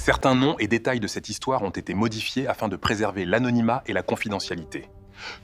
Certains noms et détails de cette histoire ont été modifiés afin de préserver l'anonymat et la confidentialité.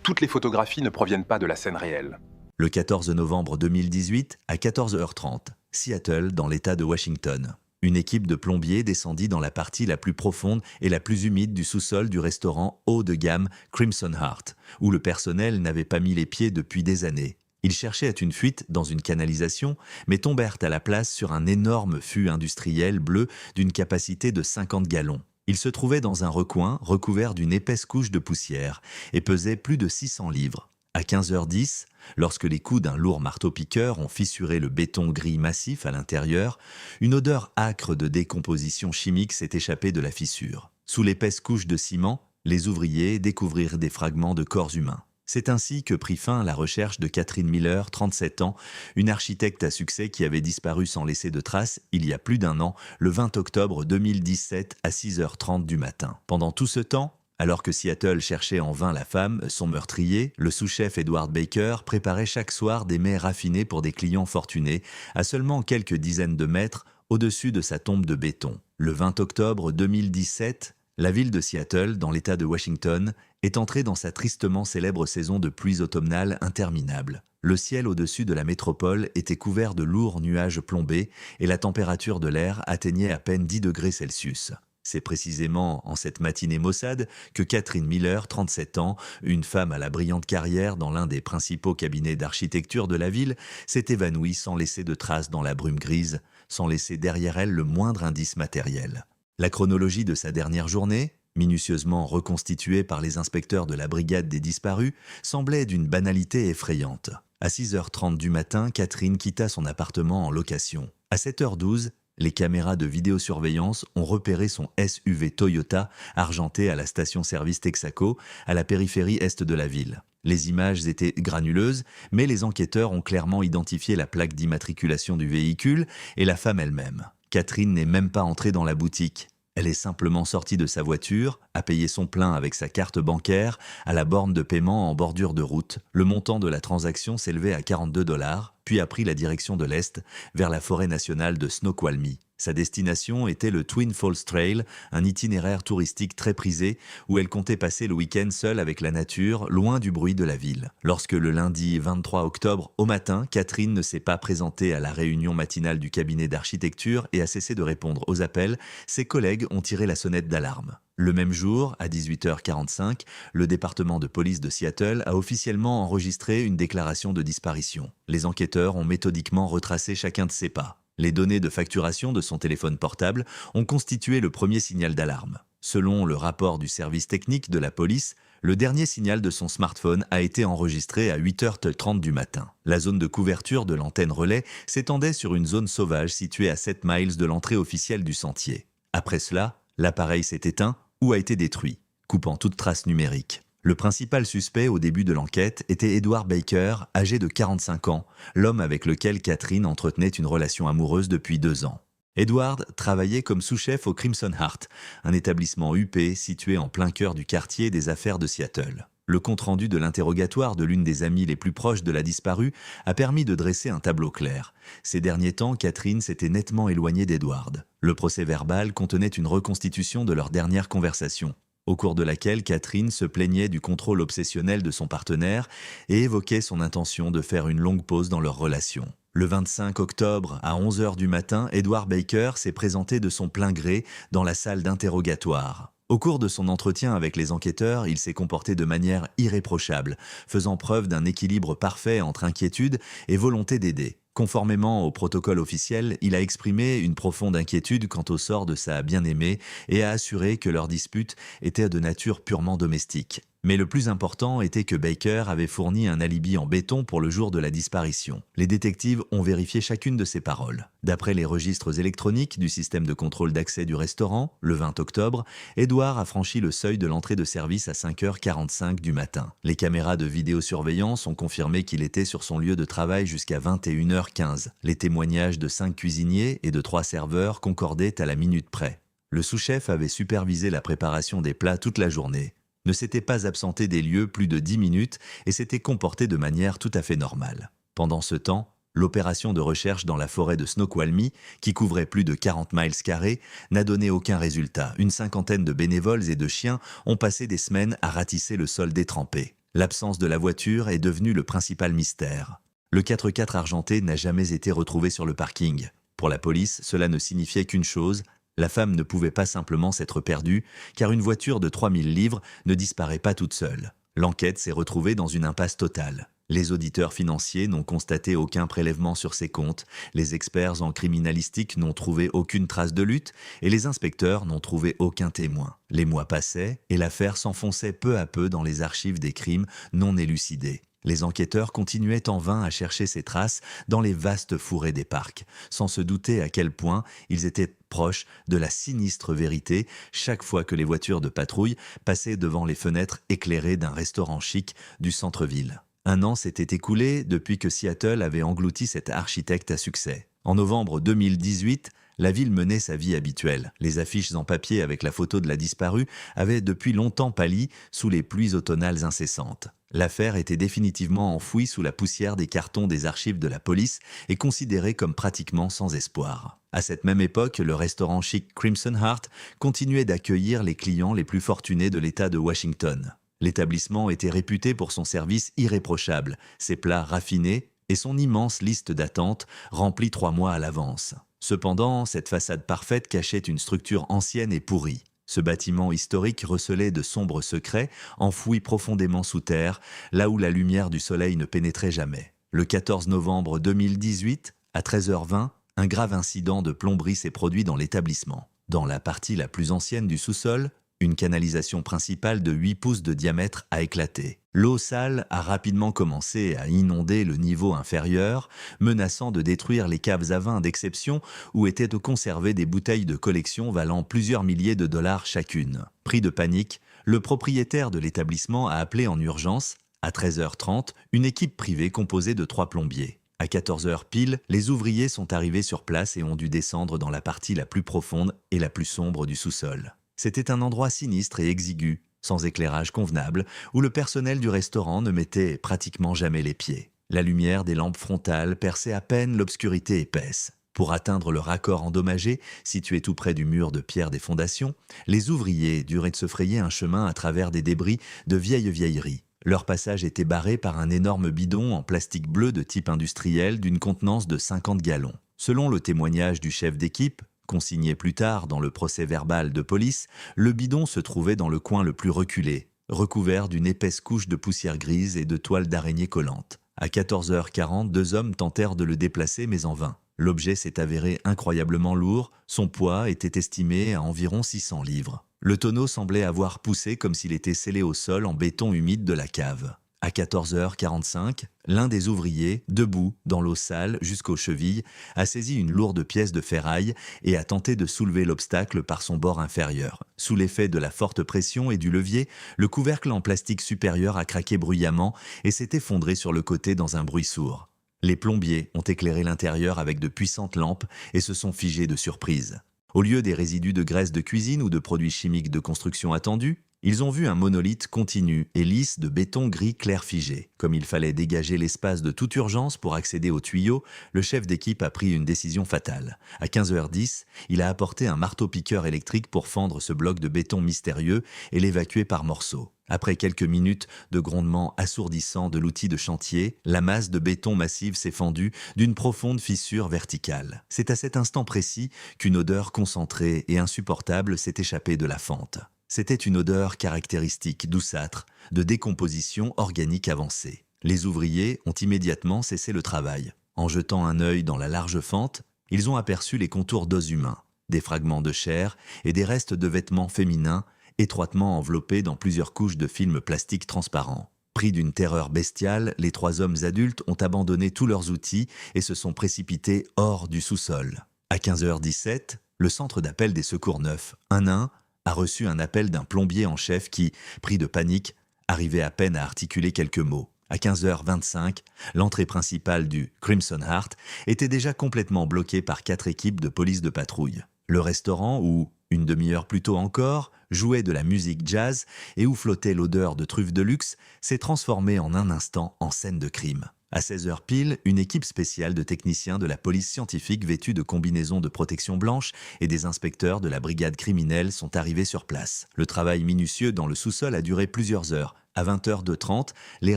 Toutes les photographies ne proviennent pas de la scène réelle. Le 14 novembre 2018, à 14h30, Seattle, dans l'État de Washington. Une équipe de plombiers descendit dans la partie la plus profonde et la plus humide du sous-sol du restaurant haut de gamme Crimson Heart, où le personnel n'avait pas mis les pieds depuis des années. Ils cherchaient une fuite dans une canalisation, mais tombèrent à la place sur un énorme fût industriel bleu d'une capacité de 50 gallons. Il se trouvait dans un recoin recouvert d'une épaisse couche de poussière et pesait plus de 600 livres. À 15h10, lorsque les coups d'un lourd marteau-piqueur ont fissuré le béton gris massif à l'intérieur, une odeur âcre de décomposition chimique s'est échappée de la fissure. Sous l'épaisse couche de ciment, les ouvriers découvrirent des fragments de corps humains. C'est ainsi que prit fin la recherche de Catherine Miller, 37 ans, une architecte à succès qui avait disparu sans laisser de traces il y a plus d'un an, le 20 octobre 2017 à 6h30 du matin. Pendant tout ce temps, alors que Seattle cherchait en vain la femme, son meurtrier, le sous-chef Edward Baker préparait chaque soir des mets raffinés pour des clients fortunés, à seulement quelques dizaines de mètres au-dessus de sa tombe de béton. Le 20 octobre 2017, la ville de Seattle, dans l'État de Washington, est entrée dans sa tristement célèbre saison de pluies automnales interminables. Le ciel au-dessus de la métropole était couvert de lourds nuages plombés et la température de l'air atteignait à peine 10 degrés Celsius. C'est précisément en cette matinée maussade que Catherine Miller, 37 ans, une femme à la brillante carrière dans l'un des principaux cabinets d'architecture de la ville, s'est évanouie sans laisser de traces dans la brume grise, sans laisser derrière elle le moindre indice matériel. La chronologie de sa dernière journée, minutieusement reconstituée par les inspecteurs de la brigade des disparus, semblait d'une banalité effrayante. À 6h30 du matin, Catherine quitta son appartement en location. À 7h12, les caméras de vidéosurveillance ont repéré son SUV Toyota argenté à la station-service Texaco, à la périphérie est de la ville. Les images étaient granuleuses, mais les enquêteurs ont clairement identifié la plaque d'immatriculation du véhicule et la femme elle-même. Catherine n'est même pas entrée dans la boutique. Elle est simplement sortie de sa voiture, a payé son plein avec sa carte bancaire à la borne de paiement en bordure de route. Le montant de la transaction s'élevait à 42$, puis a pris la direction de l'Est, vers la forêt nationale de Snoqualmie. Sa destination était le Twin Falls Trail, un itinéraire touristique très prisé où elle comptait passer le week-end seule avec la nature, loin du bruit de la ville. Lorsque le lundi 23 octobre, au matin, Catherine ne s'est pas présentée à la réunion matinale du cabinet d'architecture et a cessé de répondre aux appels, ses collègues ont tiré la sonnette d'alarme. Le même jour, à 18h45, le département de police de Seattle a officiellement enregistré une déclaration de disparition. Les enquêteurs ont méthodiquement retracé chacun de ses pas. Les données de facturation de son téléphone portable ont constitué le premier signal d'alarme. Selon le rapport du service technique de la police, le dernier signal de son smartphone a été enregistré à 8h30 du matin. La zone de couverture de l'antenne relais s'étendait sur une zone sauvage située à 7 miles de l'entrée officielle du sentier. Après cela, l'appareil s'est éteint ou a été détruit, coupant toute trace numérique. Le principal suspect au début de l'enquête était Edward Baker, âgé de 45 ans, l'homme avec lequel Catherine entretenait une relation amoureuse depuis 2 ans. Edward travaillait comme sous-chef au Crimson Heart, un établissement huppé situé en plein cœur du quartier des affaires de Seattle. Le compte-rendu de l'interrogatoire de l'une des amies les plus proches de la disparue a permis de dresser un tableau clair. Ces derniers temps, Catherine s'était nettement éloignée d'Edward. Le procès-verbal contenait une reconstitution de leur dernière conversation, au cours de laquelle Catherine se plaignait du contrôle obsessionnel de son partenaire et évoquait son intention de faire une longue pause dans leur relation. Le 25 octobre, à 11h du matin, Edward Baker s'est présenté de son plein gré dans la salle d'interrogatoire. Au cours de son entretien avec les enquêteurs, il s'est comporté de manière irréprochable, faisant preuve d'un équilibre parfait entre inquiétude et volonté d'aider. Conformément au protocole officiel, il a exprimé une profonde inquiétude quant au sort de sa bien-aimée et a assuré que leur dispute était de nature purement domestique. Mais le plus important était que Baker avait fourni un alibi en béton pour le jour de la disparition. Les détectives ont vérifié chacune de ses paroles. D'après les registres électroniques du système de contrôle d'accès du restaurant, le 20 octobre, Edward a franchi le seuil de l'entrée de service à 5h45 du matin. Les caméras de vidéosurveillance ont confirmé qu'il était sur son lieu de travail jusqu'à 21h15. Les témoignages de 5 cuisiniers et de 3 serveurs concordaient à la minute près. Le sous-chef avait supervisé la préparation des plats toute la journée, ne s'était pas absenté des lieux plus de 10 minutes et s'était comporté de manière tout à fait normale. Pendant ce temps, L'opération de recherche dans la forêt de Snoqualmie, qui couvrait plus de 40 miles carrés, n'a donné aucun résultat. Une cinquantaine de bénévoles et de chiens ont passé des semaines à ratisser le sol détrempé. L'absence de la voiture est devenue le principal mystère. Le 4x4 argenté n'a jamais été retrouvé sur le parking. Pour la police, cela ne signifiait qu'une chose: la femme ne pouvait pas simplement s'être perdue, car une voiture de 3000 livres ne disparaît pas toute seule. L'enquête s'est retrouvée dans une impasse totale. Les auditeurs financiers n'ont constaté aucun prélèvement sur ses comptes, les experts en criminalistique n'ont trouvé aucune trace de lutte et les inspecteurs n'ont trouvé aucun témoin. Les mois passaient et l'affaire s'enfonçait peu à peu dans les archives des crimes non élucidés. Les enquêteurs continuaient en vain à chercher ces traces dans les vastes fourrés des parcs, sans se douter à quel point ils étaient proches de la sinistre vérité chaque fois que les voitures de patrouille passaient devant les fenêtres éclairées d'un restaurant chic du centre-ville. Un an s'était écoulé depuis que Seattle avait englouti cet architecte à succès. En novembre 2018, la ville menait sa vie habituelle. Les affiches en papier avec la photo de la disparue avaient depuis longtemps pâli sous les pluies automnales incessantes. L'affaire était définitivement enfouie sous la poussière des cartons des archives de la police et considérée comme pratiquement sans espoir. À cette même époque, le restaurant chic Crimson Heart continuait d'accueillir les clients les plus fortunés de l'État de Washington. L'établissement était réputé pour son service irréprochable, ses plats raffinés et son immense liste d'attente remplie 3 mois à l'avance. Cependant, cette façade parfaite cachait une structure ancienne et pourrie. Ce bâtiment historique recelait de sombres secrets, enfouis profondément sous terre, là où la lumière du soleil ne pénétrait jamais. Le 14 novembre 2018, à 13h20, un grave incident de plomberie s'est produit dans l'établissement. Dans la partie la plus ancienne du sous-sol, une canalisation principale de 8 pouces de diamètre a éclaté. L'eau sale a rapidement commencé à inonder le niveau inférieur, menaçant de détruire les caves à vin d'exception où étaient conservées des bouteilles de collection valant plusieurs milliers de dollars chacune. Pris de panique, le propriétaire de l'établissement a appelé en urgence, à 13h30, une équipe privée composée de 3 plombiers. À 14h pile, les ouvriers sont arrivés sur place et ont dû descendre dans la partie la plus profonde et la plus sombre du sous-sol. C'était un endroit sinistre et exigu, sans éclairage convenable, où le personnel du restaurant ne mettait pratiquement jamais les pieds. La lumière des lampes frontales perçait à peine l'obscurité épaisse. Pour atteindre le raccord endommagé, situé tout près du mur de pierre des fondations, les ouvriers duraient de se frayer un chemin à travers des débris de vieilles vieilleries. Leur passage était barré par un énorme bidon en plastique bleu de type industriel d'une contenance de 50 gallons. Selon le témoignage du chef d'équipe, consigné plus tard dans le procès-verbal de police, le bidon se trouvait dans le coin le plus reculé, recouvert d'une épaisse couche de poussière grise et de toiles d'araignée collantes. À 14h40, 2 hommes tentèrent de le déplacer, mais en vain. L'objet s'est avéré incroyablement lourd, son poids était estimé à environ 600 livres. Le tonneau semblait avoir poussé comme s'il était scellé au sol en béton humide de la cave. À 14h45, l'un des ouvriers, debout dans l'eau sale jusqu'aux chevilles, a saisi une lourde pièce de ferraille et a tenté de soulever l'obstacle par son bord inférieur. Sous l'effet de la forte pression et du levier, le couvercle en plastique supérieur a craqué bruyamment et s'est effondré sur le côté dans un bruit sourd. Les plombiers ont éclairé l'intérieur avec de puissantes lampes et se sont figés de surprise. Au lieu des résidus de graisse de cuisine ou de produits chimiques de construction attendus, ils ont vu un monolithe continu et lisse de béton gris clair figé. Comme il fallait dégager l'espace de toute urgence pour accéder aux tuyaux, le chef d'équipe a pris une décision fatale. À 15h10, il a apporté un marteau-piqueur électrique pour fendre ce bloc de béton mystérieux et l'évacuer par morceaux. Après quelques minutes de grondements assourdissants de l'outil de chantier, la masse de béton massive s'est fendue d'une profonde fissure verticale. C'est à cet instant précis qu'une odeur concentrée et insupportable s'est échappée de la fente. C'était une odeur caractéristique, douceâtre, de décomposition organique avancée. Les ouvriers ont immédiatement cessé le travail. En jetant un œil dans la large fente, ils ont aperçu les contours d'os humains, des fragments de chair et des restes de vêtements féminins étroitement enveloppés dans plusieurs couches de film plastique transparent. Pris d'une terreur bestiale, les 3 hommes adultes ont abandonné tous leurs outils et se sont précipités hors du sous-sol. À 15h17, le centre d'appel des secours neufs, un nain, a reçu un appel d'un plombier en chef qui, pris de panique, arrivait à peine à articuler quelques mots. À 15h25, l'entrée principale du Crimson Heart était déjà complètement bloquée par 4 équipes de police de patrouille. Le restaurant, où, une demi-heure plus tôt encore, jouait de la musique jazz et où flottait l'odeur de truffes de luxe, s'est transformé en un instant en scène de crime. À 16 heures pile, une équipe spéciale de techniciens de la police scientifique vêtus de combinaisons de protection blanche et des inspecteurs de la brigade criminelle sont arrivés sur place. Le travail minutieux dans le sous-sol a duré plusieurs heures. À 20h30, les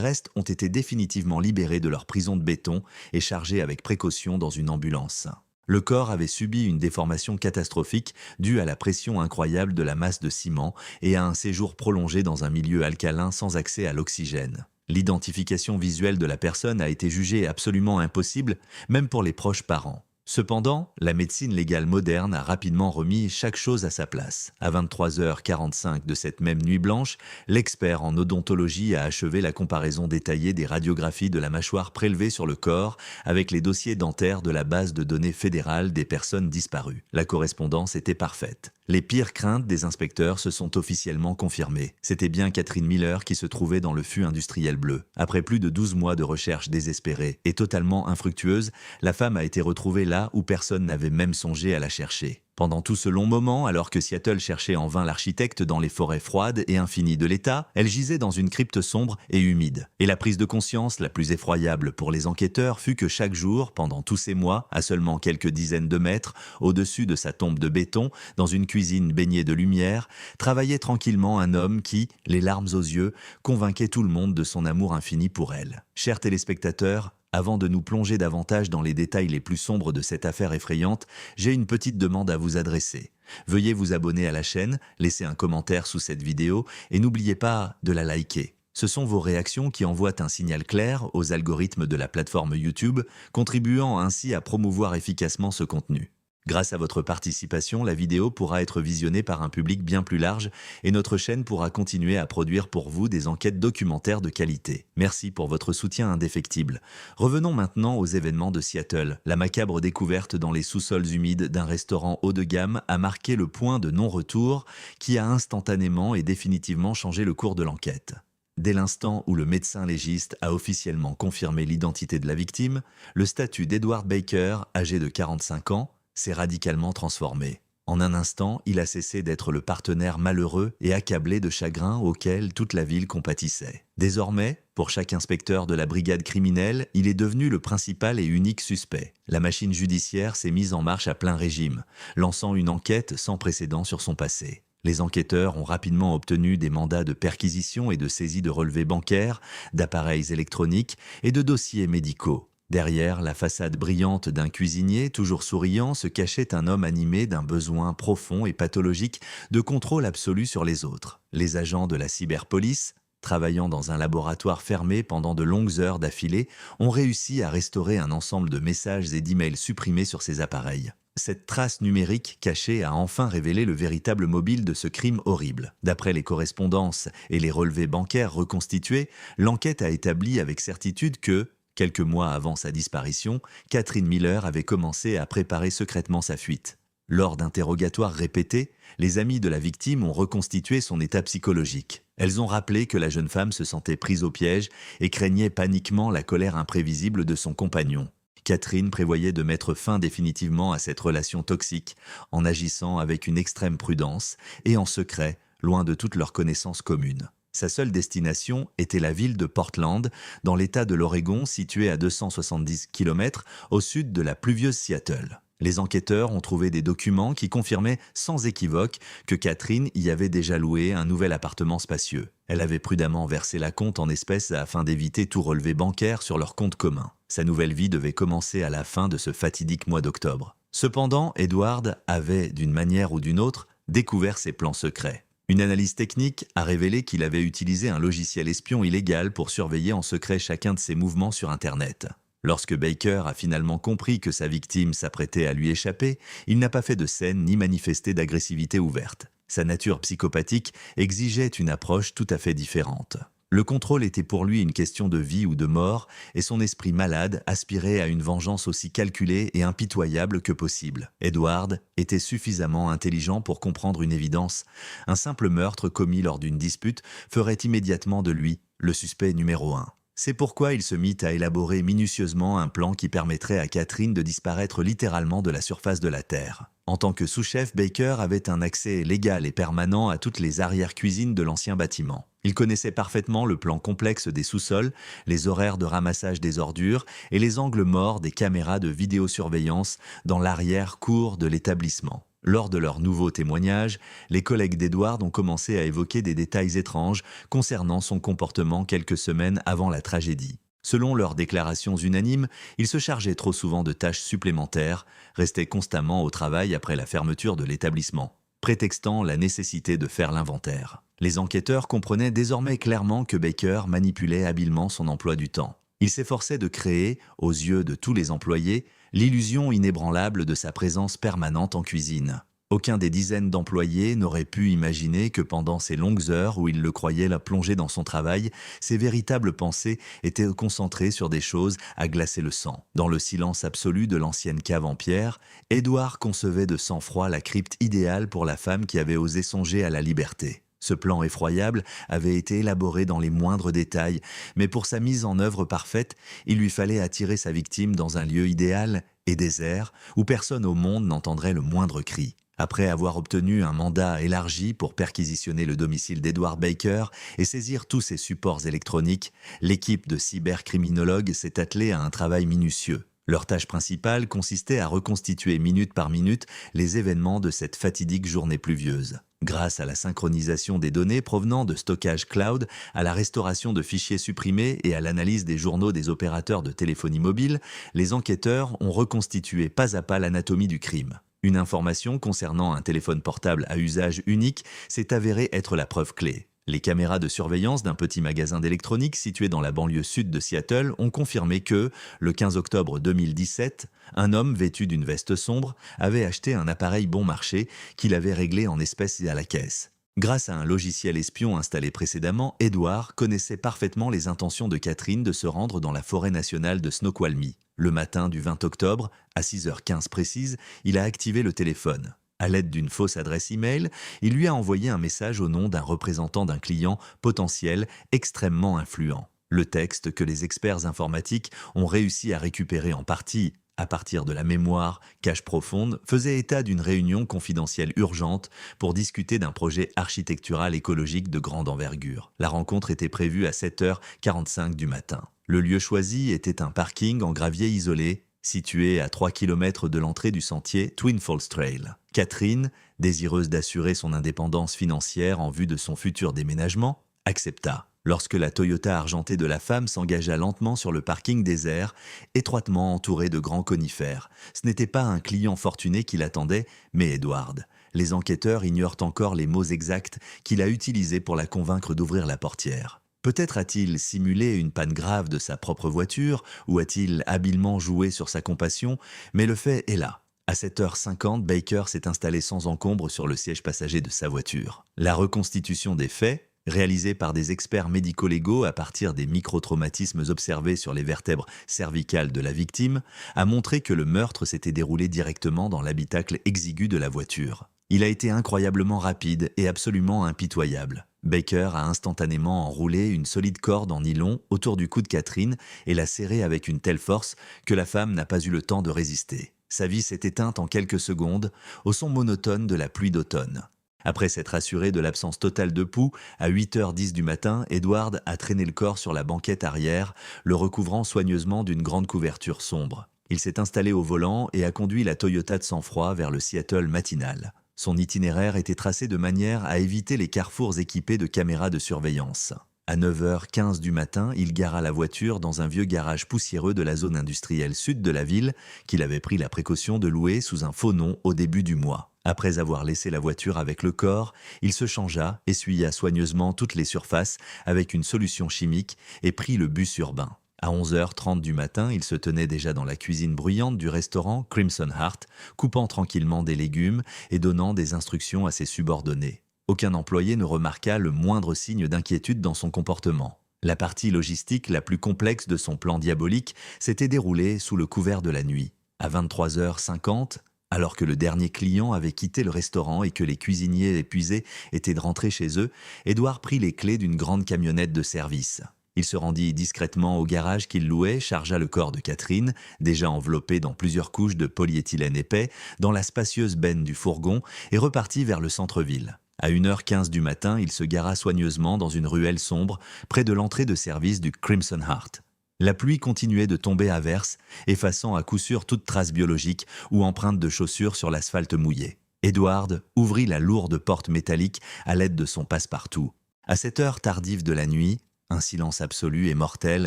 restes ont été définitivement libérés de leur prison de béton et chargés avec précaution dans une ambulance. Le corps avait subi une déformation catastrophique due à la pression incroyable de la masse de ciment et à un séjour prolongé dans un milieu alcalin sans accès à l'oxygène. L'identification visuelle de la personne a été jugée absolument impossible, même pour les proches parents. Cependant, la médecine légale moderne a rapidement remis chaque chose à sa place. À 23h45 de cette même nuit blanche, l'expert en odontologie a achevé la comparaison détaillée des radiographies de la mâchoire prélevées sur le corps avec les dossiers dentaires de la base de données fédérale des personnes disparues. La correspondance était parfaite. Les pires craintes des inspecteurs se sont officiellement confirmées. C'était bien Catherine Miller qui se trouvait dans le fût industriel bleu. Après plus de 12 mois de recherche désespérée et totalement infructueuse, la femme a été retrouvée là où personne n'avait même songé à la chercher. Pendant tout ce long moment, alors que Seattle cherchait en vain l'architecte dans les forêts froides et infinies de l'État, elle gisait dans une crypte sombre et humide. Et la prise de conscience la plus effroyable pour les enquêteurs fut que chaque jour, pendant tous ces mois, à seulement quelques dizaines de mètres, au-dessus de sa tombe de béton, dans une cuisine baignée de lumière, travaillait tranquillement un homme qui, les larmes aux yeux, convainquait tout le monde de son amour infini pour elle. Chers téléspectateurs, avant de nous plonger davantage dans les détails les plus sombres de cette affaire effrayante, j'ai une petite demande à vous adresser. Veuillez vous abonner à la chaîne, laisser un commentaire sous cette vidéo et n'oubliez pas de la liker. Ce sont vos réactions qui envoient un signal clair aux algorithmes de la plateforme YouTube, contribuant ainsi à promouvoir efficacement ce contenu. Grâce à votre participation, la vidéo pourra être visionnée par un public bien plus large et notre chaîne pourra continuer à produire pour vous des enquêtes documentaires de qualité. Merci pour votre soutien indéfectible. Revenons maintenant aux événements de Seattle. La macabre découverte dans les sous-sols humides d'un restaurant haut de gamme a marqué le point de non-retour qui a instantanément et définitivement changé le cours de l'enquête. Dès l'instant où le médecin légiste a officiellement confirmé l'identité de la victime, le statut d'Edward Baker, âgé de 45 ans, s'est radicalement transformé. En un instant, il a cessé d'être le partenaire malheureux et accablé de chagrin auquel toute la ville compatissait. Désormais, pour chaque inspecteur de la brigade criminelle, il est devenu le principal et unique suspect. La machine judiciaire s'est mise en marche à plein régime, lançant une enquête sans précédent sur son passé. Les enquêteurs ont rapidement obtenu des mandats de perquisition et de saisie de relevés bancaires, d'appareils électroniques et de dossiers médicaux. Derrière la façade brillante d'un cuisinier, toujours souriant, se cachait un homme animé d'un besoin profond et pathologique de contrôle absolu sur les autres. Les agents de la cyberpolice, travaillant dans un laboratoire fermé pendant de longues heures d'affilée, ont réussi à restaurer un ensemble de messages et d'emails supprimés sur ces appareils. Cette trace numérique cachée a enfin révélé le véritable mobile de ce crime horrible. D'après les correspondances et les relevés bancaires reconstitués, l'enquête a établi avec certitude que, quelques mois avant sa disparition, Catherine Miller avait commencé à préparer secrètement sa fuite. Lors d'interrogatoires répétés, les amis de la victime ont reconstitué son état psychologique. Elles ont rappelé que la jeune femme se sentait prise au piège et craignait paniquement la colère imprévisible de son compagnon. Catherine prévoyait de mettre fin définitivement à cette relation toxique en agissant avec une extrême prudence et en secret, loin de toute leur connaissance commune. Sa seule destination était la ville de Portland, dans l'État de l'Oregon, située à 270 km au sud de la pluvieuse Seattle. Les enquêteurs ont trouvé des documents qui confirmaient sans équivoque que Catherine y avait déjà loué un nouvel appartement spacieux. Elle avait prudemment versé l'acompte en espèces afin d'éviter tout relevé bancaire sur leur compte commun. Sa nouvelle vie devait commencer à la fin de ce fatidique mois d'octobre. Cependant, Edward avait, d'une manière ou d'une autre, découvert ses plans secrets. Une analyse technique a révélé qu'il avait utilisé un logiciel espion illégal pour surveiller en secret chacun de ses mouvements sur Internet. Lorsque Baker a finalement compris que sa victime s'apprêtait à lui échapper, il n'a pas fait de scène ni manifesté d'agressivité ouverte. Sa nature psychopathique exigeait une approche tout à fait différente. Le contrôle était pour lui une question de vie ou de mort, et son esprit malade aspirait à une vengeance aussi calculée et impitoyable que possible. Edward était suffisamment intelligent pour comprendre une évidence. Un simple meurtre commis lors d'une dispute ferait immédiatement de lui le suspect numéro 1. C'est pourquoi il se mit à élaborer minutieusement un plan qui permettrait à Catherine de disparaître littéralement de la surface de la Terre. En tant que sous-chef, Baker avait un accès légal et permanent à toutes les arrière-cuisines de l'ancien bâtiment. Il connaissait parfaitement le plan complexe des sous-sols, les horaires de ramassage des ordures et les angles morts des caméras de vidéosurveillance dans l'arrière-cour de l'établissement. Lors de leur nouveau témoignage, les collègues d'Edward ont commencé à évoquer des détails étranges concernant son comportement quelques semaines avant la tragédie. Selon leurs déclarations unanimes, il se chargeait trop souvent de tâches supplémentaires, restait constamment au travail après la fermeture de l'établissement, prétextant la nécessité de faire l'inventaire. Les enquêteurs comprenaient désormais clairement que Baker manipulait habilement son emploi du temps. Il s'efforçait de créer, aux yeux de tous les employés, l'illusion inébranlable de sa présence permanente en cuisine. Aucun des dizaines d'employés n'aurait pu imaginer que pendant ces longues heures où il le croyait la plonger dans son travail, ses véritables pensées étaient concentrées sur des choses à glacer le sang. Dans le silence absolu de l'ancienne cave en pierre, Edward concevait de sang-froid la crypte idéale pour la femme qui avait osé songer à la liberté. Ce plan effroyable avait été élaboré dans les moindres détails, mais pour sa mise en œuvre parfaite, il lui fallait attirer sa victime dans un lieu idéal et désert où personne au monde n'entendrait le moindre cri. Après avoir obtenu un mandat élargi pour perquisitionner le domicile d'Edward Baker et saisir tous ses supports électroniques, l'équipe de cybercriminologues s'est attelée à un travail minutieux. Leur tâche principale consistait à reconstituer minute par minute les événements de cette fatidique journée pluvieuse. Grâce à la synchronisation des données provenant de stockage cloud, à la restauration de fichiers supprimés et à l'analyse des journaux des opérateurs de téléphonie mobile, les enquêteurs ont reconstitué pas à pas l'anatomie du crime. Une information concernant un téléphone portable à usage unique s'est avérée être la preuve clé. Les caméras de surveillance d'un petit magasin d'électronique situé dans la banlieue sud de Seattle ont confirmé que, le 15 octobre 2017, un homme vêtu d'une veste sombre avait acheté un appareil bon marché qu'il avait réglé en espèces à la caisse. Grâce à un logiciel espion installé précédemment, Edward connaissait parfaitement les intentions de Catherine de se rendre dans la forêt nationale de Snoqualmie. Le matin du 20 octobre, à 6h15 précise, il a activé le téléphone. À l'aide d'une fausse adresse e-mail, il lui a envoyé un message au nom d'un représentant d'un client potentiel extrêmement influent. Le texte que les experts informatiques ont réussi à récupérer en partie, à partir de la mémoire cache profonde, faisait état d'une réunion confidentielle urgente pour discuter d'un projet architectural écologique de grande envergure. La rencontre était prévue à 7h45 du matin. Le lieu choisi était un parking en gravier isolé, situé à 3 km de l'entrée du sentier Twin Falls Trail. Catherine, désireuse d'assurer son indépendance financière en vue de son futur déménagement, accepta. Lorsque la Toyota argentée de la femme s'engagea lentement sur le parking désert, étroitement entouré de grands conifères, ce n'était pas un client fortuné qui l'attendait, mais Edward. Les enquêteurs ignorent encore les mots exacts qu'il a utilisés pour la convaincre d'ouvrir la portière. Peut-être a-t-il simulé une panne grave de sa propre voiture ou a-t-il habilement joué sur sa compassion, mais le fait est là. À 7h50, Baker s'est installé sans encombre sur le siège passager de sa voiture. La reconstitution des faits, réalisée par des experts médico-légaux à partir des microtraumatismes observés sur les vertèbres cervicales de la victime, a montré que le meurtre s'était déroulé directement dans l'habitacle exigu de la voiture. Il a été incroyablement rapide et absolument impitoyable. Baker a instantanément enroulé une solide corde en nylon autour du cou de Catherine et l'a serrée avec une telle force que la femme n'a pas eu le temps de résister. Sa vie s'est éteinte en quelques secondes, au son monotone de la pluie d'automne. Après s'être assuré de l'absence totale de pouls, à 8h10 du matin, Edward a traîné le corps sur la banquette arrière, le recouvrant soigneusement d'une grande couverture sombre. Il s'est installé au volant et a conduit la Toyota de sang-froid vers le Seattle matinal. Son itinéraire était tracé de manière à éviter les carrefours équipés de caméras de surveillance. À 9h15 du matin, il gara la voiture dans un vieux garage poussiéreux de la zone industrielle sud de la ville qu'il avait pris la précaution de louer sous un faux nom au début du mois. Après avoir laissé la voiture avec le corps, il se changea, essuya soigneusement toutes les surfaces avec une solution chimique et prit le bus urbain. À 11h30 du matin, il se tenait déjà dans la cuisine bruyante du restaurant Crimson Heart, coupant tranquillement des légumes et donnant des instructions à ses subordonnés. Aucun employé ne remarqua le moindre signe d'inquiétude dans son comportement. La partie logistique la plus complexe de son plan diabolique s'était déroulée sous le couvert de la nuit. À 23h50, alors que le dernier client avait quitté le restaurant et que les cuisiniers épuisés étaient rentrés chez eux, Edward prit les clés d'une grande camionnette de service. Il se rendit discrètement au garage qu'il louait, chargea le corps de Catherine, déjà enveloppé dans plusieurs couches de polyéthylène épais, dans la spacieuse benne du fourgon et repartit vers le centre-ville. À 1h15 du matin, il se gara soigneusement dans une ruelle sombre, près de l'entrée de service du Crimson Heart. La pluie continuait de tomber à verse, effaçant à coup sûr toute trace biologique ou empreinte de chaussures sur l'asphalte mouillé. Edward ouvrit la lourde porte métallique à l'aide de son passe-partout. À cette heure tardive de la nuit, un silence absolu et mortel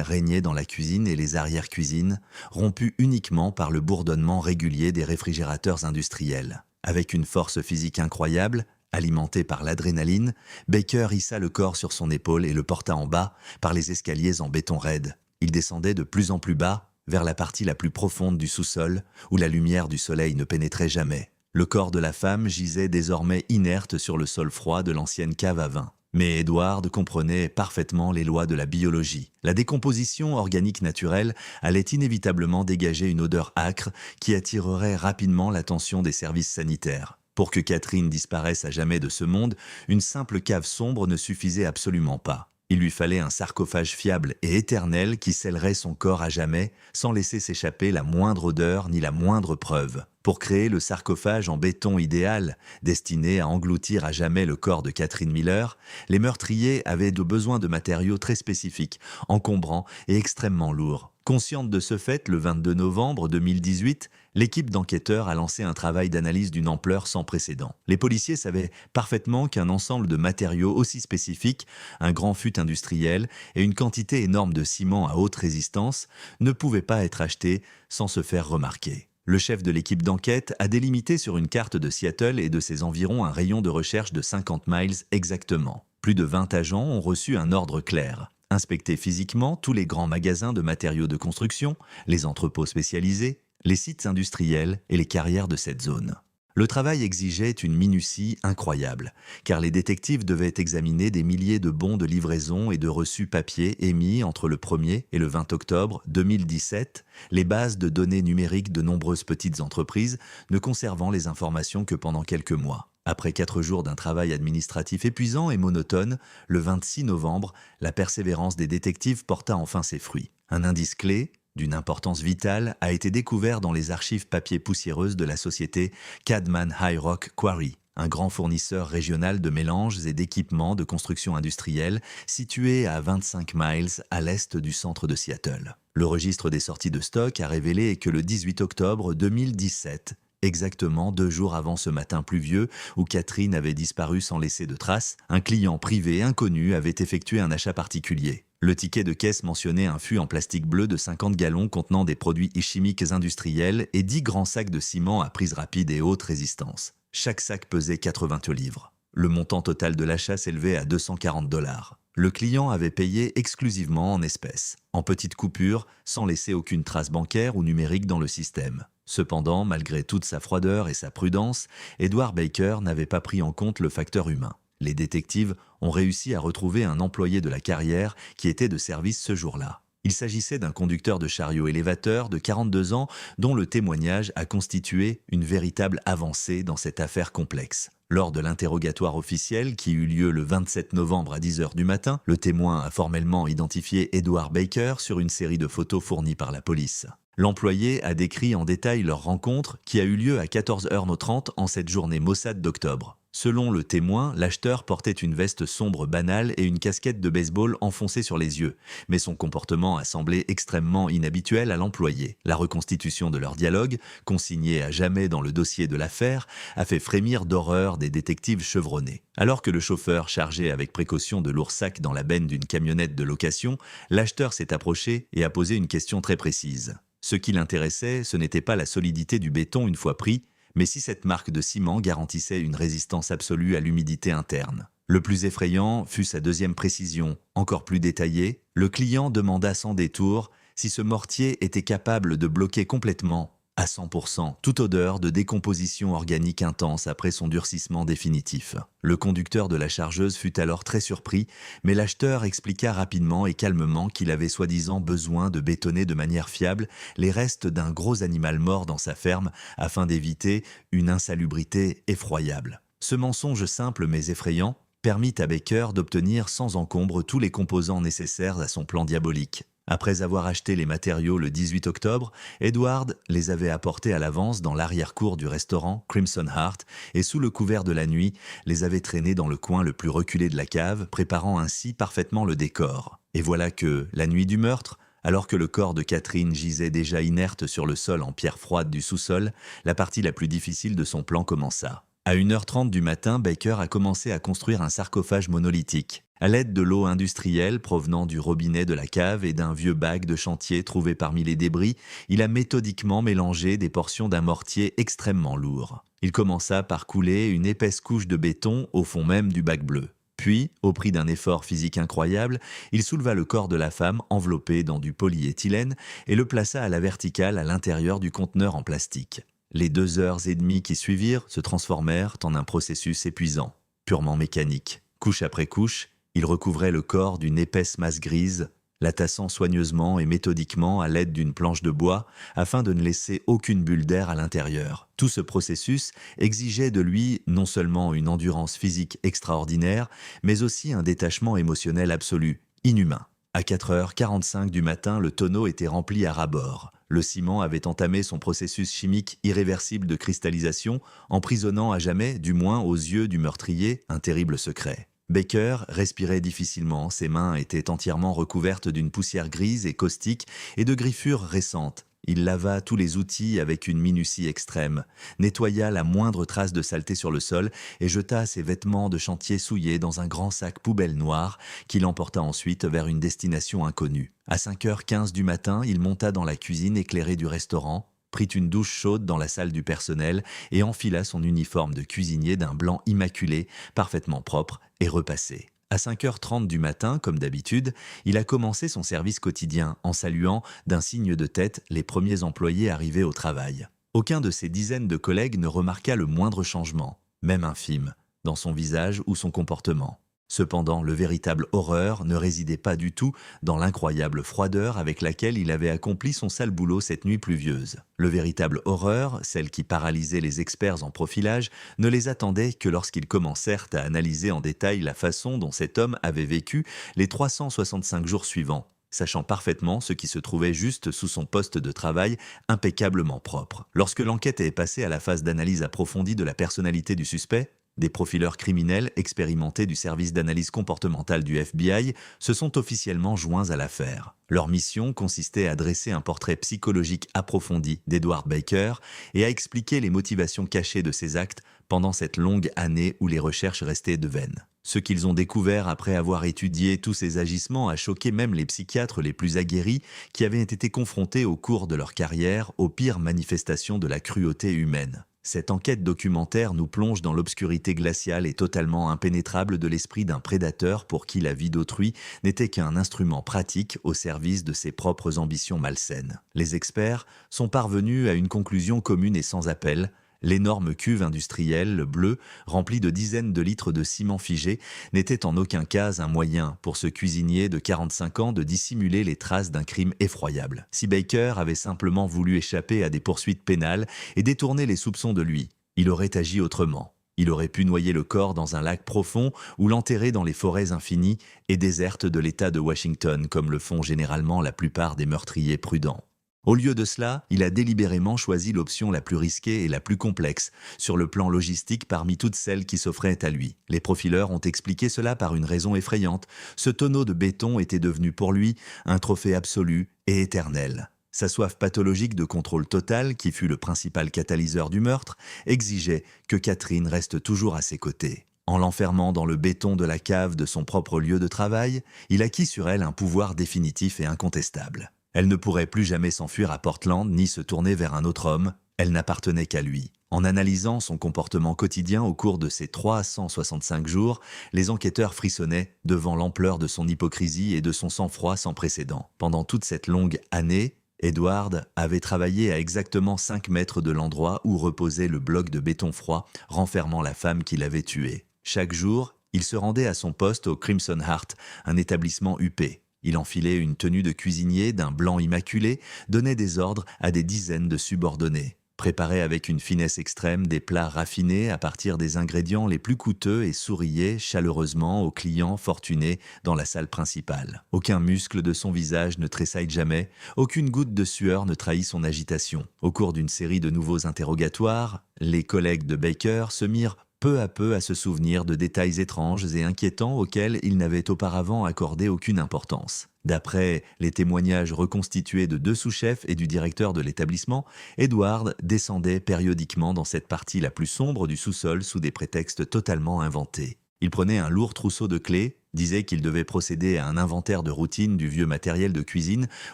régnait dans la cuisine et les arrière-cuisines, rompu uniquement par le bourdonnement régulier des réfrigérateurs industriels. Avec une force physique incroyable, alimenté par l'adrénaline, Baker hissa le corps sur son épaule et le porta en bas par les escaliers en béton raide. Il descendait de plus en plus bas, vers la partie la plus profonde du sous-sol, où la lumière du soleil ne pénétrait jamais. Le corps de la femme gisait désormais inerte sur le sol froid de l'ancienne cave à vin. Mais Edward comprenait parfaitement les lois de la biologie. La décomposition organique naturelle allait inévitablement dégager une odeur âcre qui attirerait rapidement l'attention des services sanitaires. Pour que Catherine disparaisse à jamais de ce monde, une simple cave sombre ne suffisait absolument pas. Il lui fallait un sarcophage fiable et éternel qui scellerait son corps à jamais, sans laisser s'échapper la moindre odeur ni la moindre preuve. Pour créer le sarcophage en béton idéal, destiné à engloutir à jamais le corps de Catherine Miller, les meurtriers avaient besoin de matériaux très spécifiques, encombrants et extrêmement lourds. Consciente de ce fait, le 22 novembre 2018, l'équipe d'enquêteurs a lancé un travail d'analyse d'une ampleur sans précédent. Les policiers savaient parfaitement qu'un ensemble de matériaux aussi spécifiques, un grand fût industriel et une quantité énorme de ciment à haute résistance ne pouvaient pas être achetés sans se faire remarquer. Le chef de l'équipe d'enquête a délimité sur une carte de Seattle et de ses environs un rayon de recherche de 50 miles exactement. Plus de 20 agents ont reçu un ordre clair. Inspecter physiquement tous les grands magasins de matériaux de construction, les entrepôts spécialisés, les sites industriels et les carrières de cette zone. Le travail exigeait une minutie incroyable, car les détectives devaient examiner des milliers de bons de livraison et de reçus papier émis entre le 1er et le 20 octobre 2017, les bases de données numériques de nombreuses petites entreprises ne conservant les informations que pendant quelques mois. Après 4 jours d'un travail administratif épuisant et monotone, le 26 novembre, la persévérance des détectives porta enfin ses fruits. Un indice clé, d'une importance vitale, a été découvert dans les archives papier poussiéreuses de la société Cadman High Rock Quarry, un grand fournisseur régional de mélanges et d'équipements de construction industrielle situé à 25 miles à l'est du centre de Seattle. Le registre des sorties de stock a révélé que le 18 octobre 2017, exactement 2 jours avant ce matin pluvieux où Catherine avait disparu sans laisser de traces, un client privé inconnu avait effectué un achat particulier. Le ticket de caisse mentionnait un fût en plastique bleu de 50 gallons contenant des produits chimiques industriels et 10 grands sacs de ciment à prise rapide et haute résistance. Chaque sac pesait 80 livres. Le montant total de l'achat s'élevait à $240. Le client avait payé exclusivement en espèces, en petites coupures, sans laisser aucune trace bancaire ou numérique dans le système. Cependant, malgré toute sa froideur et sa prudence, Edward Baker n'avait pas pris en compte le facteur humain. Les détectives ont réussi à retrouver un employé de la carrière qui était de service ce jour-là. Il s'agissait d'un conducteur de chariot élévateur de 42 ans dont le témoignage a constitué une véritable avancée dans cette affaire complexe. Lors de l'interrogatoire officiel qui eut lieu le 27 novembre à 10h du matin, le témoin a formellement identifié Edward Baker sur une série de photos fournies par la police. L'employé a décrit en détail leur rencontre qui a eu lieu à 14h30 en cette journée maussade d'octobre. Selon le témoin, l'acheteur portait une veste sombre banale et une casquette de baseball enfoncée sur les yeux, mais son comportement a semblé extrêmement inhabituel à l'employé. La reconstitution de leur dialogue, consignée à jamais dans le dossier de l'affaire, a fait frémir d'horreur des détectives chevronnés. Alors que le chauffeur chargeait avec précaution de lourds sacs dans la benne d'une camionnette de location, l'acheteur s'est approché et a posé une question très précise. Ce qui l'intéressait, ce n'était pas la solidité du béton une fois pris, mais si cette marque de ciment garantissait une résistance absolue à l'humidité interne. Le plus effrayant fut sa deuxième précision, encore plus détaillée. Le client demanda sans détour si ce mortier était capable de bloquer complètement, à 100%, toute odeur de décomposition organique intense après son durcissement définitif. Le conducteur de la chargeuse fut alors très surpris, mais l'acheteur expliqua rapidement et calmement qu'il avait soi-disant besoin de bétonner de manière fiable les restes d'un gros animal mort dans sa ferme afin d'éviter une insalubrité effroyable. Ce mensonge simple mais effrayant permit à Baker d'obtenir sans encombre tous les composants nécessaires à son plan diabolique. Après avoir acheté les matériaux le 18 octobre, Edward les avait apportés à l'avance dans l'arrière-cour du restaurant Crimson Heart et sous le couvert de la nuit, les avait traînés dans le coin le plus reculé de la cave, préparant ainsi parfaitement le décor. Et voilà que, la nuit du meurtre, alors que le corps de Catherine gisait déjà inerte sur le sol en pierre froide du sous-sol, la partie la plus difficile de son plan commença. À 1h30 du matin, Baker a commencé à construire un sarcophage monolithique. À l'aide de l'eau industrielle provenant du robinet de la cave et d'un vieux bac de chantier trouvé parmi les débris, il a méthodiquement mélangé des portions d'un mortier extrêmement lourd. Il commença par couler une épaisse couche de béton au fond même du bac bleu. Puis, au prix d'un effort physique incroyable, il souleva le corps de la femme enveloppé dans du polyéthylène et le plaça à la verticale à l'intérieur du conteneur en plastique. Les 2 heures et demie qui suivirent se transformèrent en un processus épuisant, purement mécanique. Couche après couche, il recouvrait le corps d'une épaisse masse grise, la tassant soigneusement et méthodiquement à l'aide d'une planche de bois afin de ne laisser aucune bulle d'air à l'intérieur. Tout ce processus exigeait de lui non seulement une endurance physique extraordinaire, mais aussi un détachement émotionnel absolu, inhumain. À 4h45 du matin, le tonneau était rempli à ras-bord. Le ciment avait entamé son processus chimique irréversible de cristallisation, emprisonnant à jamais, du moins aux yeux du meurtrier, un terrible secret. Baker respirait difficilement, ses mains étaient entièrement recouvertes d'une poussière grise et caustique et de griffures récentes. Il lava tous les outils avec une minutie extrême, nettoya la moindre trace de saleté sur le sol et jeta ses vêtements de chantier souillés dans un grand sac poubelle noir qu'il emporta ensuite vers une destination inconnue. À 5h15 du matin, il monta dans la cuisine éclairée du restaurant, prit une douche chaude dans la salle du personnel et enfila son uniforme de cuisinier d'un blanc immaculé, parfaitement propre et repassé. À 5h30 du matin, comme d'habitude, il a commencé son service quotidien en saluant d'un signe de tête les premiers employés arrivés au travail. Aucun de ses dizaines de collègues ne remarqua le moindre changement, même infime, dans son visage ou son comportement. Cependant, le véritable horreur ne résidait pas du tout dans l'incroyable froideur avec laquelle il avait accompli son sale boulot cette nuit pluvieuse. Le véritable horreur, celle qui paralysait les experts en profilage, ne les attendait que lorsqu'ils commencèrent à analyser en détail la façon dont cet homme avait vécu les 365 jours suivants, sachant parfaitement ce qui se trouvait juste sous son poste de travail impeccablement propre. Lorsque l'enquête est passée à la phase d'analyse approfondie de la personnalité du suspect, des profileurs criminels expérimentés du service d'analyse comportementale du FBI se sont officiellement joints à l'affaire. Leur mission consistait à dresser un portrait psychologique approfondi d'Edward Baker et à expliquer les motivations cachées de ses actes pendant cette longue année où les recherches restaient de vaines. Ce qu'ils ont découvert après avoir étudié tous ces agissements a choqué même les psychiatres les plus aguerris qui avaient été confrontés au cours de leur carrière aux pires manifestations de la cruauté humaine. Cette enquête documentaire nous plonge dans l'obscurité glaciale et totalement impénétrable de l'esprit d'un prédateur pour qui la vie d'autrui n'était qu'un instrument pratique au service de ses propres ambitions malsaines. Les experts sont parvenus à une conclusion commune et sans appel. L'énorme cuve industrielle, bleue, remplie de dizaines de litres de ciment figé, n'était en aucun cas un moyen pour ce cuisinier de 45 ans de dissimuler les traces d'un crime effroyable. Si Baker avait simplement voulu échapper à des poursuites pénales et détourner les soupçons de lui, il aurait agi autrement. Il aurait pu noyer le corps dans un lac profond ou l'enterrer dans les forêts infinies et désertes de l'État de Washington, comme le font généralement la plupart des meurtriers prudents. Au lieu de cela, il a délibérément choisi l'option la plus risquée et la plus complexe, sur le plan logistique parmi toutes celles qui s'offraient à lui. Les profileurs ont expliqué cela par une raison effrayante. Ce tonneau de béton était devenu pour lui un trophée absolu et éternel. Sa soif pathologique de contrôle total, qui fut le principal catalyseur du meurtre, exigeait que Catherine reste toujours à ses côtés. En l'enfermant dans le béton de la cave de son propre lieu de travail, il acquit sur elle un pouvoir définitif et incontestable. Elle ne pourrait plus jamais s'enfuir à Portland ni se tourner vers un autre homme, elle n'appartenait qu'à lui. En analysant son comportement quotidien au cours de ces 365 jours, les enquêteurs frissonnaient devant l'ampleur de son hypocrisie et de son sang-froid sans précédent. Pendant toute cette longue année, Edward avait travaillé à exactement 5 mètres de l'endroit où reposait le bloc de béton froid renfermant la femme qu'il avait tuée. Chaque jour, il se rendait à son poste au Crimson Heart, un établissement huppé. Il enfilait une tenue de cuisinier d'un blanc immaculé, donnait des ordres à des dizaines de subordonnés. préparait avec une finesse extrême des plats raffinés à partir des ingrédients les plus coûteux et souriait chaleureusement aux clients fortunés dans la salle principale. Aucun muscle de son visage ne tressaille jamais, aucune goutte de sueur ne trahit son agitation. Au cours d'une série de nouveaux interrogatoires, les collègues de Baker se mirent peu à peu à se souvenir de détails étranges et inquiétants auxquels ils n'avaient auparavant accordé aucune importance. D'après les témoignages reconstitués de 2 sous-chefs et du directeur de l'établissement, Edward descendait périodiquement dans cette partie la plus sombre du sous-sol sous des prétextes totalement inventés. Il prenait un lourd trousseau de clés, disait qu'il devait procéder à un inventaire de routine du vieux matériel de cuisine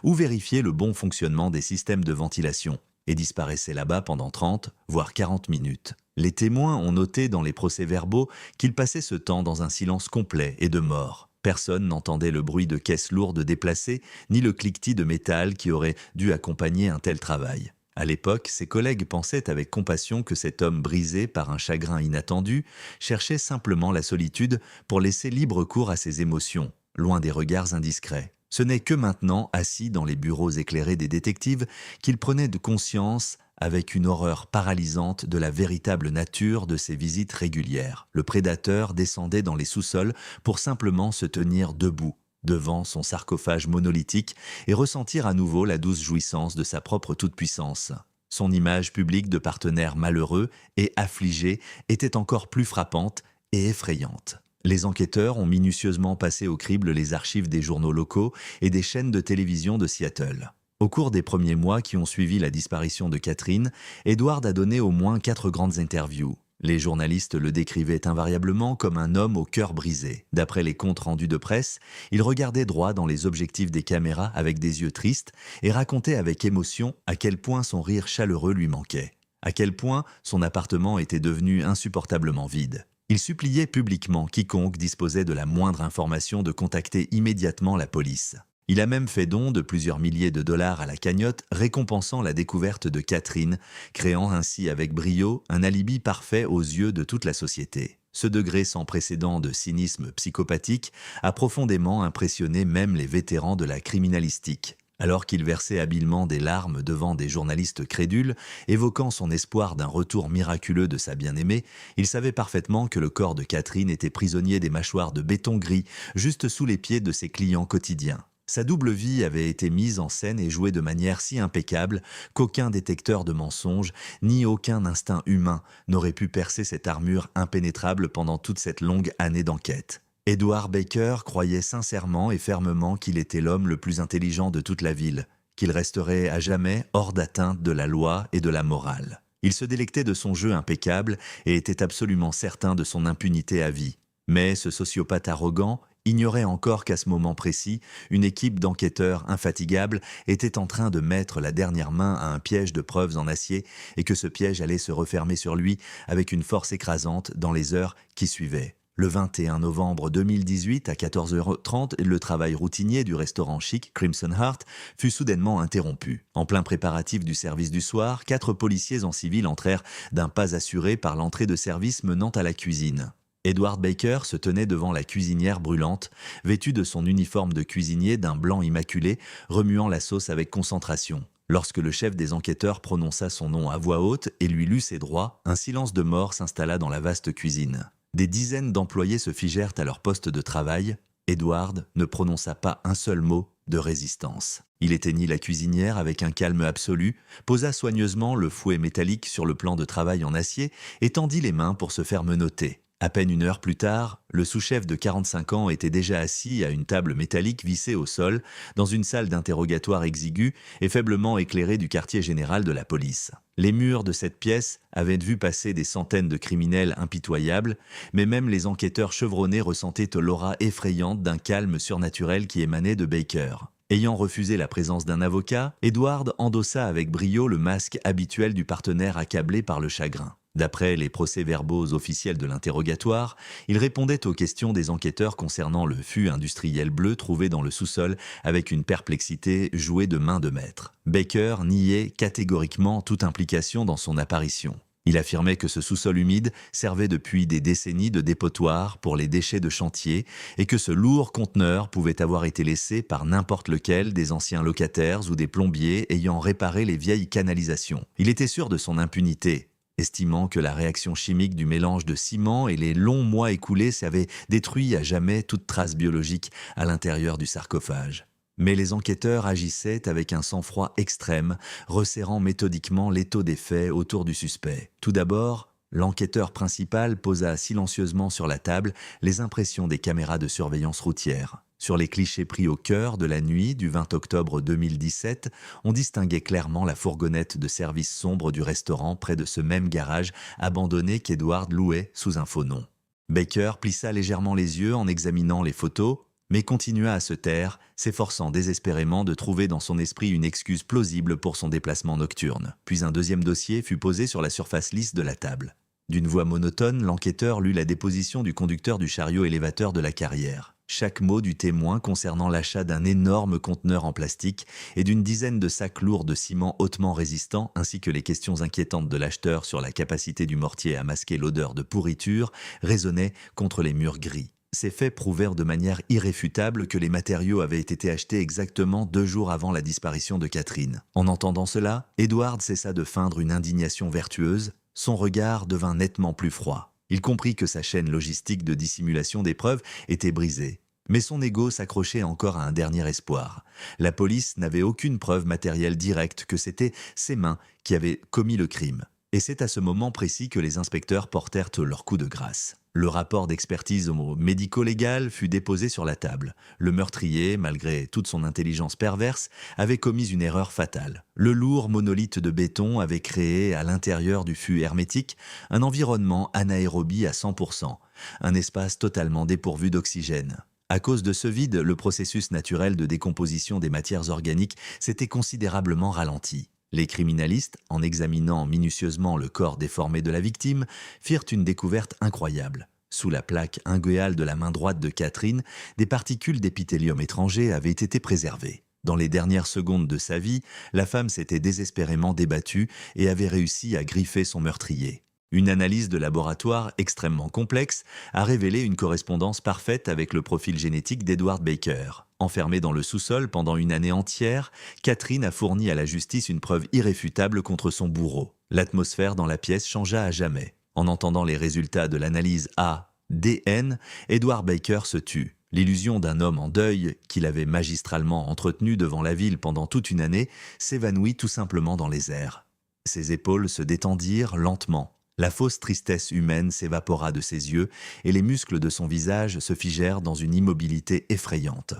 ou vérifier le bon fonctionnement des systèmes de ventilation, et disparaissait là-bas pendant 30, voire 40 minutes. Les témoins ont noté dans les procès-verbaux qu'il passait ce temps dans un silence complet et de mort. Personne n'entendait le bruit de caisses lourdes déplacées, ni le cliquetis de métal qui aurait dû accompagner un tel travail. À l'époque, ses collègues pensaient avec compassion que cet homme brisé par un chagrin inattendu cherchait simplement la solitude pour laisser libre cours à ses émotions, loin des regards indiscrets. Ce n'est que maintenant, assis dans les bureaux éclairés des détectives, qu'il prenait de conscience avec une horreur paralysante de la véritable nature de ses visites régulières. Le prédateur descendait dans les sous-sols pour simplement se tenir debout devant son sarcophage monolithique et ressentir à nouveau la douce jouissance de sa propre toute-puissance. Son image publique de partenaire malheureux et affligé était encore plus frappante et effrayante. Les enquêteurs ont minutieusement passé au crible les archives des journaux locaux et des chaînes de télévision de Seattle. Au cours des premiers mois qui ont suivi la disparition de Catherine, Edward a donné au moins 4 grandes interviews. Les journalistes le décrivaient invariablement comme un homme au cœur brisé. D'après les comptes rendus de presse, il regardait droit dans les objectifs des caméras avec des yeux tristes et racontait avec émotion à quel point son rire chaleureux lui manquait, à quel point son appartement était devenu insupportablement vide. Il suppliait publiquement quiconque disposait de la moindre information de contacter immédiatement la police. Il a même fait don de plusieurs milliers de dollars à la cagnotte, récompensant la découverte de Catherine, créant ainsi avec brio un alibi parfait aux yeux de toute la société. Ce degré sans précédent de cynisme psychopathique a profondément impressionné même les vétérans de la criminalistique. Alors qu'il versait habilement des larmes devant des journalistes crédules, évoquant son espoir d'un retour miraculeux de sa bien-aimée, il savait parfaitement que le corps de Catherine était prisonnier des mâchoires de béton gris, juste sous les pieds de ses clients quotidiens. Sa double vie avait été mise en scène et jouée de manière si impeccable qu'aucun détecteur de mensonges, ni aucun instinct humain n'aurait pu percer cette armure impénétrable pendant toute cette longue année d'enquête. Edward Baker croyait sincèrement et fermement qu'il était l'homme le plus intelligent de toute la ville, qu'il resterait à jamais hors d'atteinte de la loi et de la morale. Il se délectait de son jeu impeccable et était absolument certain de son impunité à vie. Mais ce sociopathe arrogant ignorait encore qu'à ce moment précis, une équipe d'enquêteurs infatigables était en train de mettre la dernière main à un piège de preuves en acier et que ce piège allait se refermer sur lui avec une force écrasante dans les heures qui suivaient. Le 21 novembre 2018, à 14h30, le travail routinier du restaurant chic Crimson Heart fut soudainement interrompu. En plein préparatif du service du soir, 4 policiers en civil entrèrent d'un pas assuré par l'entrée de service menant à la cuisine. Edward Baker se tenait devant la cuisinière brûlante, vêtu de son uniforme de cuisinier d'un blanc immaculé, remuant la sauce avec concentration. Lorsque le chef des enquêteurs prononça son nom à voix haute et lui lut ses droits, un silence de mort s'installa dans la vaste cuisine. Des dizaines d'employés se figèrent à leur poste de travail. Edward ne prononça pas un seul mot de résistance. Il éteignit la cuisinière avec un calme absolu, posa soigneusement le fouet métallique sur le plan de travail en acier et tendit les mains pour se faire menotter. À peine une heure plus tard, le sous-chef de 45 ans était déjà assis à une table métallique vissée au sol, dans une salle d'interrogatoire exiguë et faiblement éclairée du quartier général de la police. Les murs de cette pièce avaient vu passer des centaines de criminels impitoyables, mais même les enquêteurs chevronnés ressentaient l'aura effrayante d'un calme surnaturel qui émanait de Baker. Ayant refusé la présence d'un avocat, Edward endossa avec brio le masque habituel du partenaire accablé par le chagrin. D'après les procès-verbaux officiels de l'interrogatoire, il répondait aux questions des enquêteurs concernant le fût industriel bleu trouvé dans le sous-sol avec une perplexité jouée de main de maître. Baker niait catégoriquement toute implication dans son apparition. Il affirmait que ce sous-sol humide servait depuis des décennies de dépotoir pour les déchets de chantier et que ce lourd conteneur pouvait avoir été laissé par n'importe lequel des anciens locataires ou des plombiers ayant réparé les vieilles canalisations. Il était sûr de son impunité, estimant que la réaction chimique du mélange de ciment et les longs mois écoulés avaient détruit à jamais toute trace biologique à l'intérieur du sarcophage. Mais les enquêteurs agissaient avec un sang-froid extrême, resserrant méthodiquement l'étau des faits autour du suspect. Tout d'abord, l'enquêteur principal posa silencieusement sur la table les impressions des caméras de surveillance routière. Sur les clichés pris au cœur de la nuit du 20 octobre 2017, on distinguait clairement la fourgonnette de service sombre du restaurant près de ce même garage abandonné qu'Edward louait sous un faux nom. Baker plissa légèrement les yeux en examinant les photos, mais continua à se taire, s'efforçant désespérément de trouver dans son esprit une excuse plausible pour son déplacement nocturne. Puis un deuxième dossier fut posé sur la surface lisse de la table. D'une voix monotone, l'enquêteur lut la déposition du conducteur du chariot élévateur de la carrière. Chaque mot du témoin concernant l'achat d'un énorme conteneur en plastique et d'une dizaine de sacs lourds de ciment hautement résistants, ainsi que les questions inquiétantes de l'acheteur sur la capacité du mortier à masquer l'odeur de pourriture, résonnaient contre les murs gris. Ces faits prouvèrent de manière irréfutable que les matériaux avaient été achetés exactement 2 jours avant la disparition de Catherine. En entendant cela, Edward cessa de feindre une indignation vertueuse, son regard devint nettement plus froid. Il comprit que sa chaîne logistique de dissimulation des preuves était brisée. Mais son ego s'accrochait encore à un dernier espoir. La police n'avait aucune preuve matérielle directe que c'était ses mains qui avaient commis le crime. Et c'est à ce moment précis que les inspecteurs portèrent leur coup de grâce. Le rapport d'expertise médico-légale fut déposé sur la table. Le meurtrier, malgré toute son intelligence perverse, avait commis une erreur fatale. Le lourd monolithe de béton avait créé, à l'intérieur du fût hermétique, un environnement anaérobie à 100%, un espace totalement dépourvu d'oxygène. À cause de ce vide, le processus naturel de décomposition des matières organiques s'était considérablement ralenti. Les criminalistes, en examinant minutieusement le corps déformé de la victime, firent une découverte incroyable. Sous la plaque inguéale de la main droite de Catherine, des particules d'épithélium étranger avaient été préservées. Dans les dernières secondes de sa vie, la femme s'était désespérément débattue et avait réussi à griffer son meurtrier. Une analyse de laboratoire extrêmement complexe a révélé une correspondance parfaite avec le profil génétique d'Edward Baker. Enfermée dans le sous-sol pendant une année entière, Catherine a fourni à la justice une preuve irréfutable contre son bourreau. L'atmosphère dans la pièce changea à jamais. En entendant les résultats de l'analyse ADN, Edward Baker se tut. L'illusion d'un homme en deuil, qu'il avait magistralement entretenu devant la ville pendant toute une année, s'évanouit tout simplement dans les airs. Ses épaules se détendirent lentement. La fausse tristesse humaine s'évapora de ses yeux et les muscles de son visage se figèrent dans une immobilité effrayante.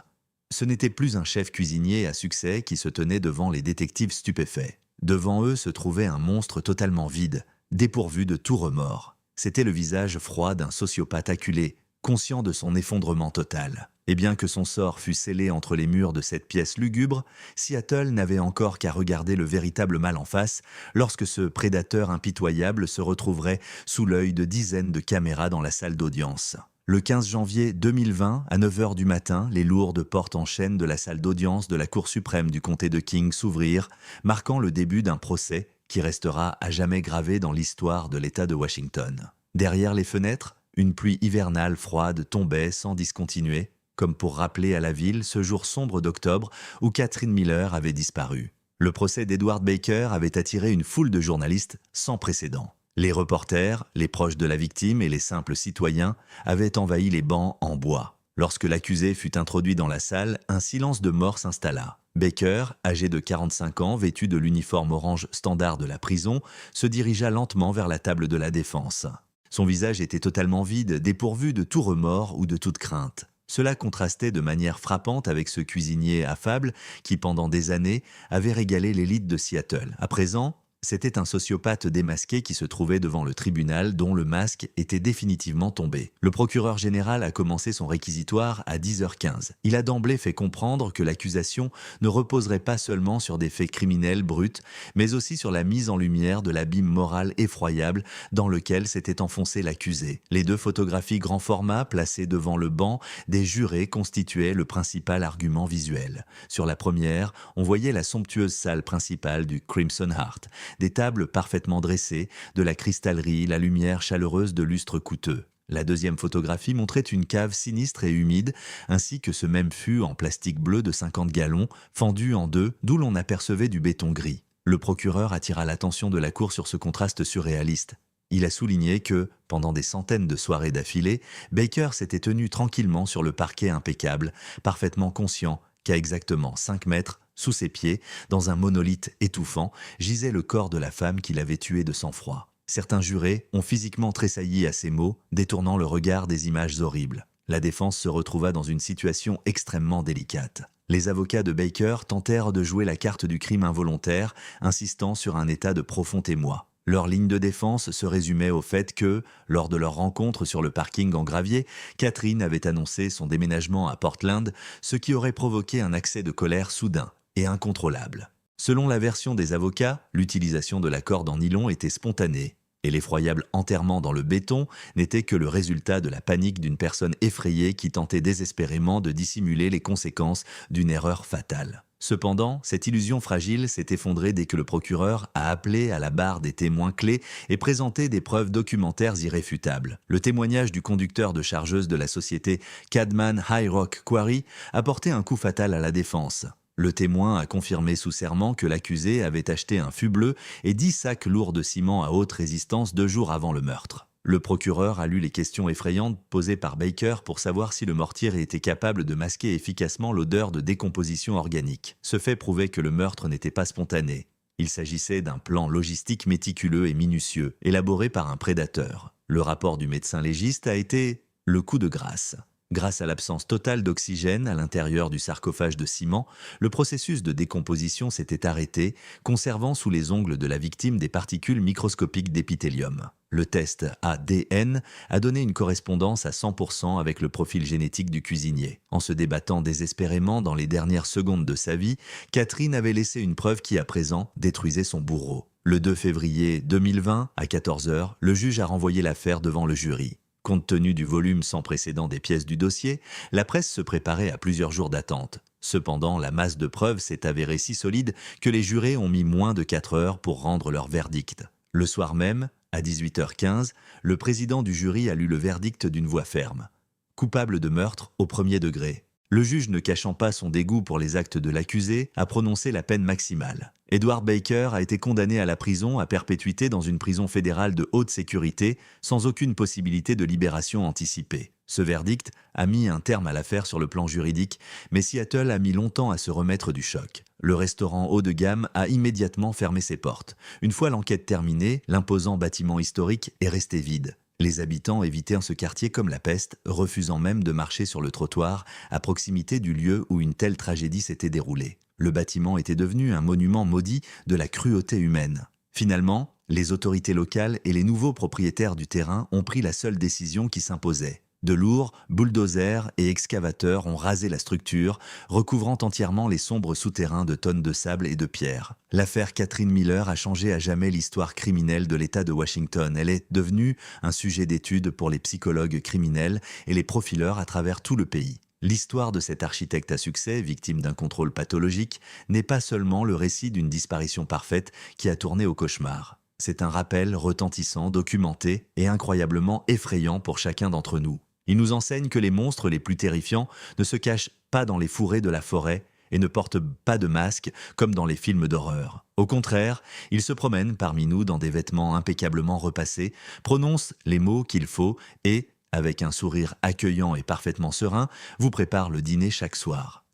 Ce n'était plus un chef cuisinier à succès qui se tenait devant les détectives stupéfaits. Devant eux se trouvait un monstre totalement vide, dépourvu de tout remords. C'était le visage froid d'un sociopathe acculé, conscient de son effondrement total. Et bien que son sort fût scellé entre les murs de cette pièce lugubre, Seattle n'avait encore qu'à regarder le véritable mal en face lorsque ce prédateur impitoyable se retrouverait sous l'œil de dizaines de caméras dans la salle d'audience. Le 15 janvier 2020, à 9 h du matin, les lourdes portes en chaîne de la salle d'audience de la Cour suprême du comté de King s'ouvrirent, marquant le début d'un procès qui restera à jamais gravé dans l'histoire de l'État de Washington. Derrière les fenêtres, une pluie hivernale froide tombait sans discontinuer, comme pour rappeler à la ville ce jour sombre d'octobre où Catherine Miller avait disparu. Le procès d'Edward Baker avait attiré une foule de journalistes sans précédent. Les reporters, les proches de la victime et les simples citoyens avaient envahi les bancs en bois. Lorsque l'accusé fut introduit dans la salle, un silence de mort s'installa. Baker, âgé de 45 ans, vêtu de l'uniforme orange standard de la prison, se dirigea lentement vers la table de la défense. Son visage était totalement vide, dépourvu de tout remords ou de toute crainte. Cela contrastait de manière frappante avec ce cuisinier affable qui, pendant des années, avait régalé l'élite de Seattle. À présent, c'était un sociopathe démasqué qui se trouvait devant le tribunal dont le masque était définitivement tombé. Le procureur général a commencé son réquisitoire à 10h15. Il a d'emblée fait comprendre que l'accusation ne reposerait pas seulement sur des faits criminels bruts, mais aussi sur la mise en lumière de l'abîme moral effroyable dans lequel s'était enfoncé l'accusé. Les 2 photographies grand format placées devant le banc des jurés constituaient le principal argument visuel. Sur la première, on voyait la somptueuse salle principale du Crimson Heart, des tables parfaitement dressées, de la cristallerie, la lumière chaleureuse de lustres coûteux. La deuxième photographie montrait une cave sinistre et humide, ainsi que ce même fût en plastique bleu de 50 gallons, fendu en deux, d'où l'on apercevait du béton gris. Le procureur attira l'attention de la cour sur ce contraste surréaliste. Il a souligné que, pendant des centaines de soirées d'affilée, Baker s'était tenu tranquillement sur le parquet impeccable, parfaitement conscient qu'à exactement 5 mètres, sous ses pieds, dans un monolithe étouffant, gisait le corps de la femme qu'il avait tuée de sang-froid. Certains jurés ont physiquement tressailli à ces mots, détournant le regard des images horribles. La défense se retrouva dans une situation extrêmement délicate. Les avocats de Baker tentèrent de jouer la carte du crime involontaire, insistant sur un état de profond émoi. Leur ligne de défense se résumait au fait que, lors de leur rencontre sur le parking en gravier, Catherine avait annoncé son déménagement à Portland, ce qui aurait provoqué un accès de colère soudain et incontrôlable. Selon la version des avocats, l'utilisation de la corde en nylon était spontanée, et l'effroyable enterrement dans le béton n'était que le résultat de la panique d'une personne effrayée qui tentait désespérément de dissimuler les conséquences d'une erreur fatale. Cependant, cette illusion fragile s'est effondrée dès que le procureur a appelé à la barre des témoins clés et présenté des preuves documentaires irréfutables. Le témoignage du conducteur de chargeuse de la société Cadman High Rock Quarry a porté un coup fatal à la défense. Le témoin a confirmé sous serment que l'accusé avait acheté un fût bleu et 10 sacs lourds de ciment à haute résistance 2 jours avant le meurtre. Le procureur a lu les questions effrayantes posées par Baker pour savoir si le mortier était capable de masquer efficacement l'odeur de décomposition organique. Ce fait prouvait que le meurtre n'était pas spontané. Il s'agissait d'un plan logistique méticuleux et minutieux, élaboré par un prédateur. Le rapport du médecin légiste a été le coup de grâce. Grâce à l'absence totale d'oxygène à l'intérieur du sarcophage de ciment, le processus de décomposition s'était arrêté, conservant sous les ongles de la victime des particules microscopiques d'épithélium. Le test ADN a donné une correspondance à 100% avec le profil génétique du cuisinier. En se débattant désespérément dans les dernières secondes de sa vie, Catherine avait laissé une preuve qui, à présent, détruisait son bourreau. Le 2 février 2020, à 14h, le juge a renvoyé l'affaire devant le jury. Compte tenu du volume sans précédent des pièces du dossier, la presse se préparait à plusieurs jours d'attente. Cependant, la masse de preuves s'est avérée si solide que les jurés ont mis moins de 4 heures pour rendre leur verdict. Le soir même, à 18h15, le président du jury a lu le verdict d'une voix ferme. Coupable de meurtre au premier degré. Le juge, ne cachant pas son dégoût pour les actes de l'accusé, a prononcé la peine maximale. Edward Baker a été condamné à la prison à perpétuité dans une prison fédérale de haute sécurité, sans aucune possibilité de libération anticipée. Ce verdict a mis un terme à l'affaire sur le plan juridique, mais Seattle a mis longtemps à se remettre du choc. Le restaurant haut de gamme a immédiatement fermé ses portes. Une fois l'enquête terminée, l'imposant bâtiment historique est resté vide. Les habitants évitèrent ce quartier comme la peste, refusant même de marcher sur le trottoir à proximité du lieu où une telle tragédie s'était déroulée. Le bâtiment était devenu un monument maudit de la cruauté humaine. Finalement, les autorités locales et les nouveaux propriétaires du terrain ont pris la seule décision qui s'imposait. De lourds bulldozers et excavateurs ont rasé la structure, recouvrant entièrement les sombres souterrains de tonnes de sable et de pierres. L'affaire Catherine Miller a changé à jamais l'histoire criminelle de l'État de Washington. Elle est devenue un sujet d'étude pour les psychologues criminels et les profileurs à travers tout le pays. L'histoire de cet architecte à succès, victime d'un contrôle pathologique, n'est pas seulement le récit d'une disparition parfaite qui a tourné au cauchemar. C'est un rappel retentissant, documenté et incroyablement effrayant pour chacun d'entre nous. Il nous enseigne que les monstres les plus terrifiants ne se cachent pas dans les fourrés de la forêt et ne portent pas de masque comme dans les films d'horreur. Au contraire, ils se promènent parmi nous dans des vêtements impeccablement repassés, prononcent les mots qu'il faut et, avec un sourire accueillant et parfaitement serein, vous préparent le dîner chaque soir.